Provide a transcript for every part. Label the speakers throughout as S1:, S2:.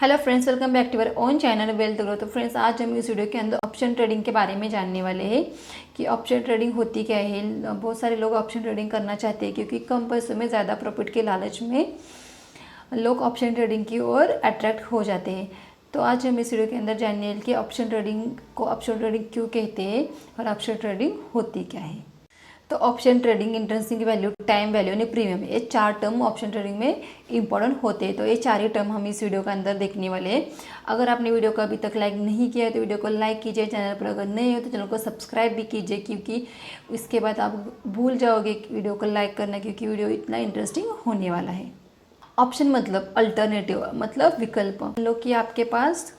S1: Hello friends, welcome back to our own channel wealth grow. तो friends, आज हम इस वीडियो के अंदर ऑप्शन ट्रेडिंग के बारे में जानने वाले हैं कि ऑप्शन ट्रेडिंग होती क्या है। बहुत सारे लोग ऑप्शन ट्रेडिंग करना चाहते हैं क्योंकि कम पैसों में ज़्यादा प्रॉफिट के लालच में लोग ऑप्शन ट्रेडिंग की ओर अट्रैक्ट हो जाते हैं। तो आज हम इस वीडियो के अंदर जानने वाले कि ऑप्शन ट्रेडिंग को ऑप्शन ट्रेडिंग क्यों कहते हैं और ऑप्शन ट्रेडिंग होती क्या है। तो option trading, intrinsic value, time value यानी प्रीमियम, ये चार टर्म ऑप्शन ट्रेडिंग में इंपॉर्टेंट होते हैं। तो ये चार ही टर्म हम इस वीडियो के अंदर देखने वाले हैं। अगर आपने वीडियो को अभी तक लाइक नहीं किया है तो वीडियो को लाइक कीजिए। चैनल पर अगर नए हो तो चैनल को सब्सक्राइब भी कीजिए, क्योंकि इसके बाद आप भूल जाओगे वीडियो को लाइक करना, क्योंकि वीडियो इतना इंटरेस्टिंग होने वाला है। ऑप्शन मतलब अल्टरनेटिव, मतलब विकल्प। मान लो कि आपके पास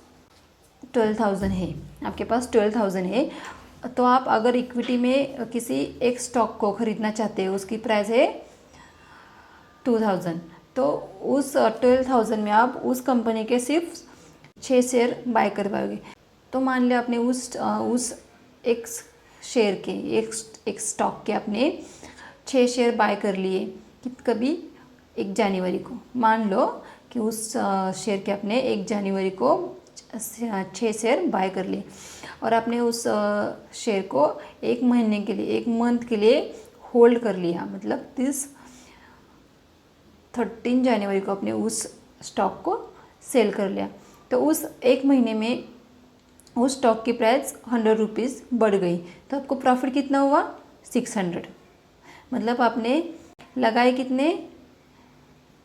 S1: 12,000 है, आपके पास 12,000 है, तो आप अगर इक्विटी में किसी एक स्टॉक को खरीदना चाहते हो, उसकी प्राइस है 2,000, तो उस 12,000 में आप उस कंपनी के सिर्फ 6 शेयर बाय कर पाओगे। तो मान लिया आपने उस एक शेयर के एक स्टॉक के आपने 6 शेयर बाय कर लिए कि कभी 1 जनवरी को। मान लो कि उस शेयर के आपने 1 जनवरी को 6 शेयर बाय कर लिए और आपने उस शेयर को 1 महीने के लिए, 1 मंथ के लिए होल्ड कर लिया। मतलब 13 जनवरी को आपने उस स्टॉक को सेल कर लिया। तो उस 1 महीने में उस स्टॉक की प्राइस 100 रुपीज़ बढ़ गई, तो आपको प्रॉफिट कितना हुआ? 600। मतलब आपने लगाए कितने?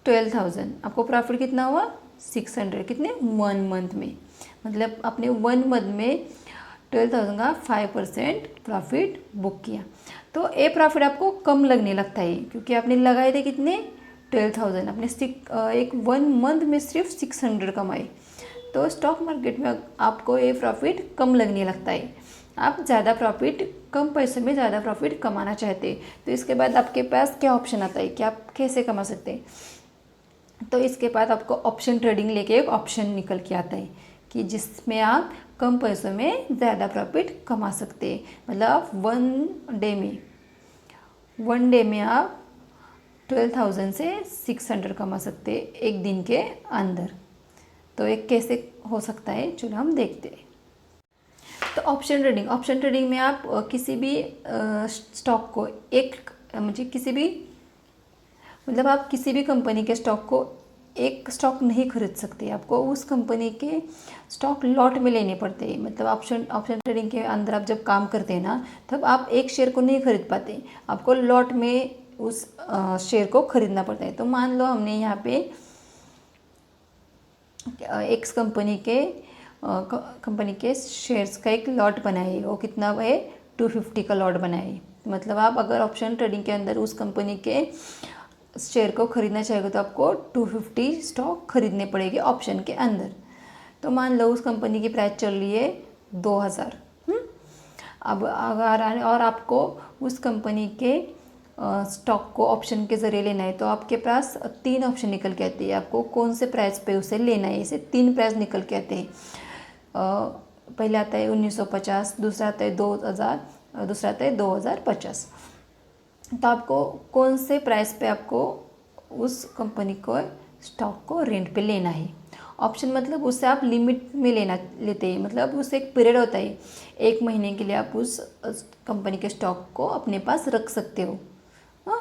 S1: 12,000, आपको प्रॉफिट कितना हुआ? 600। कितने? 1 मंथ में। मतलब आपने 1 मंथ में 12,000 का 5% प्रॉफिट बुक किया। तो ये प्रॉफिट आपको कम लगने लगता है क्योंकि आपने लगाए थे कितने? 12,000, आपने एक 1 मंथ में सिर्फ 600 कमाए। तो स्टॉक मार्केट में आपको ये प्रॉफिट कम लगने लगता है। आप ज़्यादा प्रॉफिट, कम पैसे में ज़्यादा प्रॉफिट कमाना चाहते हैं। तो इसके बाद आपके पास क्या ऑप्शन आता है कि आप कैसे कमा सकते हैं। तो इसके बाद आपको ऑप्शन ट्रेडिंग लेके एक ऑप्शन निकल के आता है कि जिसमें आप कम पैसों में ज़्यादा प्रॉफिट कमा सकते हैं। मतलब आप वन डे में आप 12,000 से 600 कमा सकते हैं एक दिन के अंदर। तो एक कैसे हो सकता है, चलो हम देखते हैं। तो ऑप्शन ट्रेडिंग में आप किसी भी स्टॉक को मतलब आप किसी भी कंपनी के स्टॉक को एक स्टॉक नहीं खरीद सकते। आपको उस कंपनी के स्टॉक लॉट में लेने पड़ते हैं। मतलब ऑप्शन ट्रेडिंग के अंदर आप जब काम करते हैं ना, तब आप एक शेयर को नहीं खरीद पाते, आपको लॉट में उस शेयर को खरीदना पड़ता है। तो मान लो हमने यहाँ पे एक कंपनी के शेयर्स का एक लॉट बनाए, वो कितना है? 250 का लॉट बनाए। मतलब आप अगर ऑप्शन ट्रेडिंग के अंदर उस कंपनी के शेयर को खरीदना चाहेगा तो आपको 250 स्टॉक खरीदने पड़ेंगे ऑप्शन के अंदर। तो मान लो उस कंपनी की प्राइस चल रही है 2,000। अब अगर और आपको उस कंपनी के स्टॉक को ऑप्शन के ज़रिए लेना है, तो आपके पास 3 ऑप्शन निकल के आते हैं। आपको कौन से प्राइस पे उसे लेना है, इसे 3 प्राइस निकल के आते हैं। पहले आता है 1950, दूसरा आता है 2,000 और दूसरा आता है 2050। तो आपको कौन से प्राइस पे आपको उस कंपनी को स्टॉक को रेंट पे लेना है। ऑप्शन मतलब उससे आप लिमिट में लेते हैं। मतलब उससे एक पीरियड होता है, 1 महीने के लिए आप उस कंपनी के स्टॉक को अपने पास रख सकते हो। हाँ,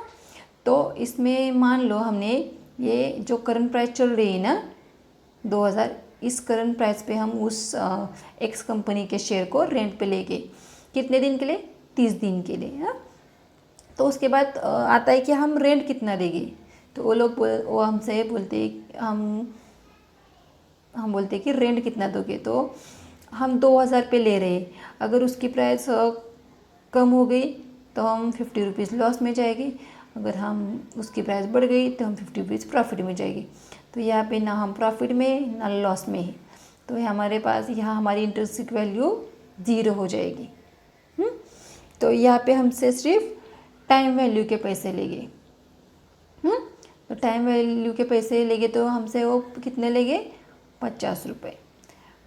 S1: तो इसमें मान लो हमने ये जो करंट प्राइस चल रही है ना 2,000, इस करंट प्राइस पे हम उस एक्स कंपनी के शेयर को रेंट पे ले गए। कितने दिन के लिए? 30 दिन के लिए। हाँ, तो उसके बाद आता है कि हम रेंट कितना देंगे। तो वो हमसे बोलते हैं, हम बोलते हैं कि रेंट कितना दोगे। तो हम 2,000 पे ले रहे हैं, अगर उसकी प्राइस कम हो गई तो हम 50 रुपीज़ लॉस में जाएगी, अगर हम उसकी प्राइस बढ़ गई तो हम 50 रुपीज़ प्रॉफिट में जाएगी। तो यहाँ पे ना हम प्रॉफिट में ना लॉस में है। तो हमारे पास यहाँ हमारी इंट्रिंसिक वैल्यू 0 हो जाएगी। तो यहाँ पे हमसे सिर्फ टाइम वैल्यू के पैसे लेंगे। तो टाइम वैल्यू के पैसे लेंगे तो हमसे वो कितने लेंगे? 50 रुपये।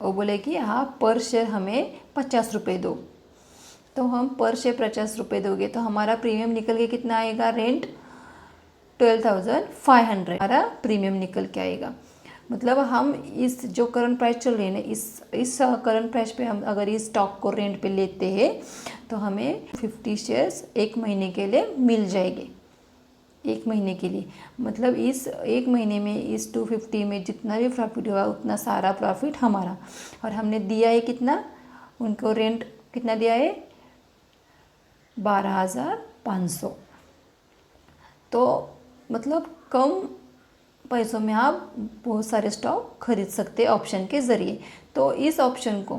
S1: वो बोले कि हाँ, पर शेयर हमें 50 रुपये दो। तो हम पर शेयर 50 रुपये दोगे तो हमारा प्रीमियम निकल के कितना आएगा? रेंट 12,500 हमारा प्रीमियम निकल के आएगा। मतलब हम इस जो करंट प्राइस चल रही है ना, इस करंट प्राइस पे हम अगर इस स्टॉक को रेंट पे लेते हैं तो हमें 50 शेयर्स 1 महीने के लिए मिल जाएंगे। 1 महीने के लिए मतलब इस 1 महीने में इस 250 में जितना भी प्रॉफिट हुआ उतना सारा प्रॉफिट हमारा। और हमने दिया है कितना, उनको रेंट कितना दिया है, 12,500। तो मतलब कम पैसों में आप बहुत सारे स्टॉक खरीद सकते हैं ऑप्शन के ज़रिए। तो इस ऑप्शन को,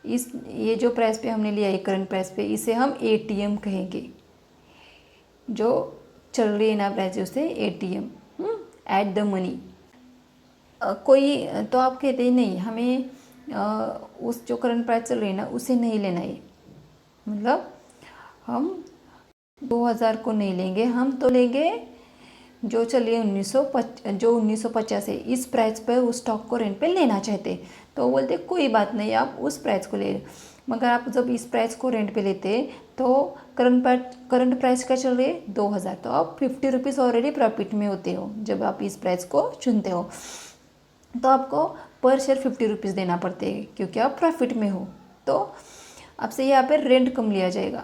S1: ये जो प्राइस पे हमने लिया है करंट प्राइस पे, इसे हम ATM कहेंगे। जो चल रही है ना प्राइस उसे ATM, एट द मनी। कोई तो आप कहते हैं नहीं हमें उस जो करंट प्राइस चल रही है ना उसे नहीं लेना है, मतलब हम 2000 को नहीं लेंगे, हम तो लेंगे जो चलिए 1950 है, इस प्राइस पर उस स्टॉक को रेंट पे लेना चाहते। तो बोलते कोई बात नहीं, आप उस प्राइस को ले, मगर आप जब इस प्राइस को रेंट पे लेते तो करंट प्राइस क्या चल रही है 2000, तो आप 50 रुपीज़ ऑलरेडी प्रॉफिट में होते हो जब आप इस प्राइस को चुनते हो। तो आपको पर शेयर 50 रुपीज़ देना पड़ते हैं क्योंकि आप प्रॉफिट में हो। तो आपसे यहाँ पे रेंट कम लिया जाएगा,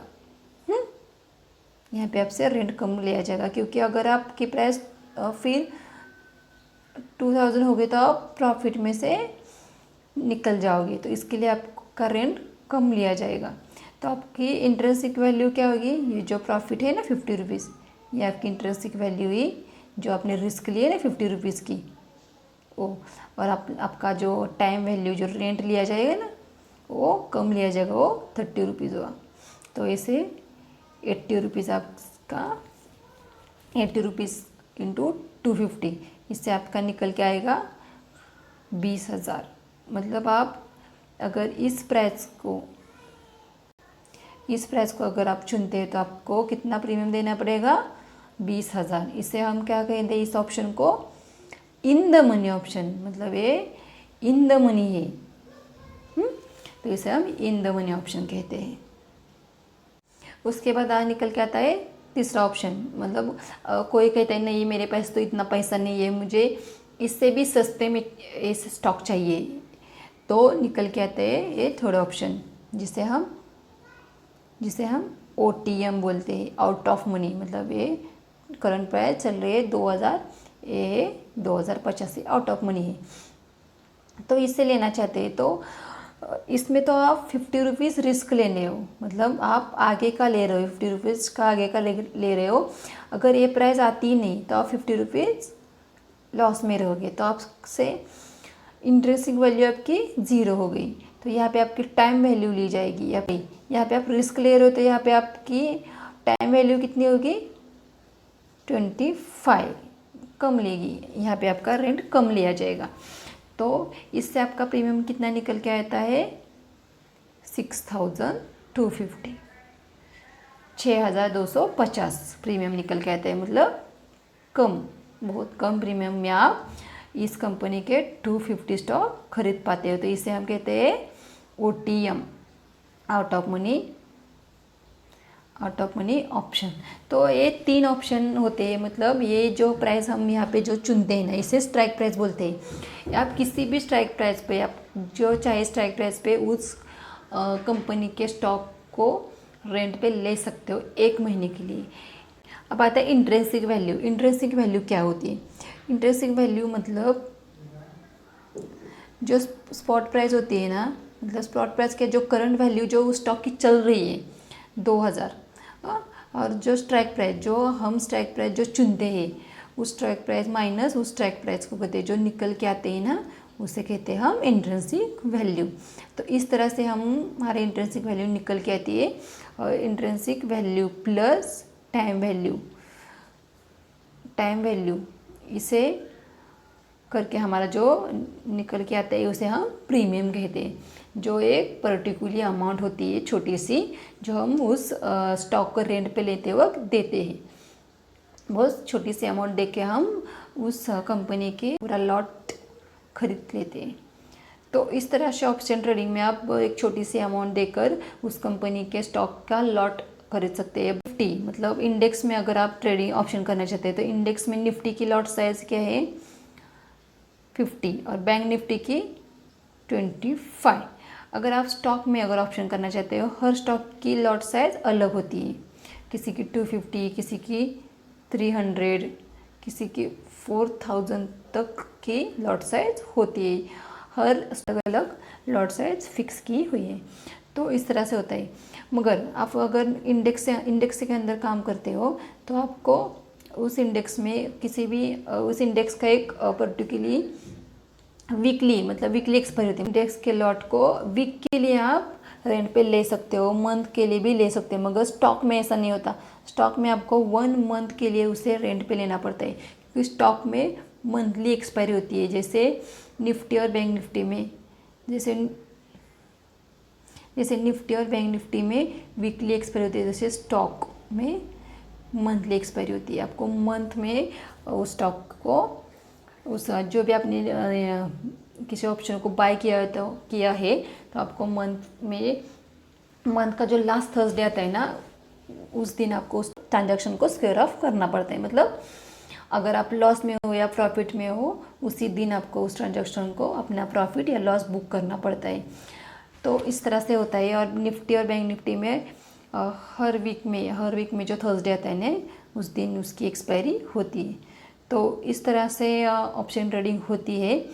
S1: यहाँ पे आपसे रेंट कम लिया जाएगा क्योंकि अगर आपकी प्राइस फिर 2000 हो गए तो आप प्रॉफिट में से निकल जाओगे, तो इसके लिए आपका रेंट कम लिया जाएगा। तो आपकी इंट्रिंसिक वैल्यू क्या होगी, ये जो प्रॉफिट है ना 50 रुपीज़, ये आपकी इंट्रिंसिक वैल्यू ही जो आपने रिस्क लिए ना 50 रुपीज़ की वो, और आपका जो टाइम वैल्यू जो रेंट लिया जाएगा ना वो कम लिया जाएगा, वो 30 रुपीज़ होगा। तो ऐसे 80 रुपीज़ आपका 80 रुपीज़ इंटू 250, इससे आपका निकल के आएगा 20,000। मतलब आप अगर इस प्राइस को अगर आप चुनते हैं तो आपको कितना प्रीमियम देना पड़ेगा, 20,000। इसे हम क्या कहेंगे, इस ऑप्शन को इन द मनी ऑप्शन, मतलब ये इन द मनी है, तो इसे हम इन द मनी ऑप्शन कहते हैं। उसके बाद निकल के आता है तीसरा ऑप्शन, मतलब कोई कहता है नहीं मेरे पास तो इतना पैसा नहीं है, मुझे इससे भी सस्ते में ये स्टॉक चाहिए, तो निकल के आता है ये थर्ड ऑप्शन जिसे हम OTM बोलते हैं, आउट ऑफ मनी। मतलब ये करंट प्राइस चल रही है 2000, ये 2050 आउट ऑफ मनी है, तो इससे लेना चाहते हैं। तो इसमें तो आप 50 रुपीज़ रिस्क लेने हो, मतलब आप आगे का ले रहे हो, 50 रुपीज़ का आगे का ले रहे हो। अगर ये प्राइस आती ही नहीं तो आप 50 रुपीज़ लॉस में रहोगे, तो आपसे इंट्रेंसिक वैल्यू आपकी 0 हो गई। तो यहाँ पे आपकी टाइम वैल्यू ली जाएगी, यहाँ पे आप रिस्क ले रहे हो तो यहाँ पे आपकी टाइम वैल्यू कितनी होगी, 25 कम लेगी, यहाँ पे आपका रेंट कम लिया जाएगा। तो इससे आपका प्रीमियम कितना निकल के आता है, 6,250, 6,250 प्रीमियम निकल के आता है। मतलब बहुत कम प्रीमियम में आप इस कंपनी के 250 स्टॉक खरीद पाते हो। तो इसे हम कहते हैं OTM, out of money option. तो ये 3 ऑप्शन होते हैं, मतलब ये जो प्राइस हम यहाँ पे जो चुनते हैं ना इसे स्ट्राइक प्राइस बोलते हैं। आप किसी भी स्ट्राइक प्राइस पे, आप जो चाहे स्ट्राइक प्राइस पे उस कंपनी के स्टॉक को रेंट पे ले सकते हो 1 महीने के लिए। अब आता है इंट्रिंसिक वैल्यू। इंट्रिंसिक वैल्यू क्या होती है, इंट्रिंसिक वैल्यू मतलब जो स्पॉट प्राइस होती है ना, मतलब स्पॉट प्राइस के जो करंट वैल्यू जो स्टॉक की चल रही है 2000, और जो स्ट्राइक प्राइस जो चुनते हैं उस स्ट्राइक प्राइस माइनस उस स्ट्राइक प्राइस को कहते हैं, जो निकल के आते हैं ना उसे कहते हैं हम इंट्रिंसिक वैल्यू। तो इस तरह से हमारे इंट्रिंसिक वैल्यू निकल के आती है, और intrinsic value plus time value इसे करके हमारा जो निकल के आता है उसे हम प्रीमियम कहते हैं, जो एक पर्टिकुलर अमाउंट होती है छोटी सी, जो हम उस स्टॉक को रेंट पे लेते वक्त देते हैं। बहुत छोटी सी अमाउंट दे के हम उस कंपनी के पूरा लॉट खरीद लेते हैं। तो इस तरह से ऑप्शन ट्रेडिंग में आप एक छोटी सी अमाउंट देकर उस कंपनी के स्टॉक का लॉट खरीद सकते हैं। निफ्टी मतलब इंडेक्स में अगर आप ट्रेडिंग ऑप्शन करना चाहते हैं तो इंडेक्स में निफ्टी की लॉट साइज क्या है, 50 और बैंक निफ्टी की 25। अगर आप स्टॉक में अगर ऑप्शन करना चाहते हो, हर स्टॉक की लॉट साइज अलग होती है, किसी की 250, किसी की 300, किसी की 4000 तक की लॉट साइज होती है। हर अलग अलग लॉट साइज फिक्स की हुई है। तो इस तरह से होता है। मगर आप अगर इंडेक्स के अंदर काम करते हो तो आपको उस इंडेक्स में किसी भी उस इंडेक्स का एक पर्टिकुलरली वीकली मतलब वीकली एक्सपायरी होती है। इंडेक्स के लॉट को वीक के लिए आप रेंट पे ले सकते हो, मंथ के लिए भी ले सकते हो, मगर स्टॉक में ऐसा नहीं होता। स्टॉक में आपको 1 मंथ के लिए उसे रेंट पे लेना पड़ता है, क्योंकि स्टॉक में मंथली एक्सपायरी होती है। जैसे निफ्टी और बैंक निफ्टी में जैसे निफ्टी और बैंक निफ्टी में वीकली एक्सपायरी होती है, जैसे स्टॉक में मंथली एक्सपायरी होती है। आपको मंथ में उस स्टॉक को उस जो भी आपने किसी ऑप्शन को बाय किया तो आपको मंथ का जो लास्ट थर्सडे आता है ना, उस दिन आपको उस ट्रांजैक्शन को स्क्वेयर ऑफ करना पड़ता है। मतलब अगर आप लॉस में हो या प्रॉफिट में हो, उसी दिन आपको उस ट्रांजैक्शन को अपना प्रॉफिट या लॉस बुक करना पड़ता है। तो इस तरह से होता है। और निफ्टी और बैंक निफ्टी में हर वीक में जो थर्सडे आता है ना, उस दिन उसकी एक्सपायरी होती है। तो इस तरह से ऑप्शन ट्रेडिंग होती है।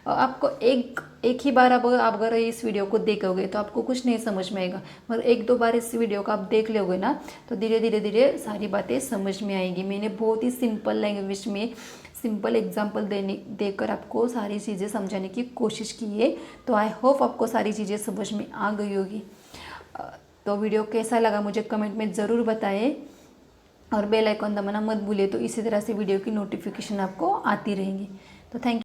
S1: आपको एक ही बार अब आप अगर इस वीडियो को देखोगे तो आपको कुछ नहीं समझ में आएगा, मगर 1-2 बार इस वीडियो को आप देख लोगे ना, तो धीरे धीरे सारी बातें समझ में आएगी। मैंने बहुत ही सिंपल लैंग्वेज में सिंपल एग्जांपल देकर आपको सारी चीज़ें समझाने की कोशिश की है। तो आई होप आपको सारी चीज़ें समझ में आ गई होगी। तो वीडियो कैसा लगा मुझे कमेंट में ज़रूर बताएं, और बेल आइकॉन दबाना मत भूलिए, तो इसी तरह से वीडियो की नोटिफिकेशन आपको आती रहेंगी। तो थैंक यू।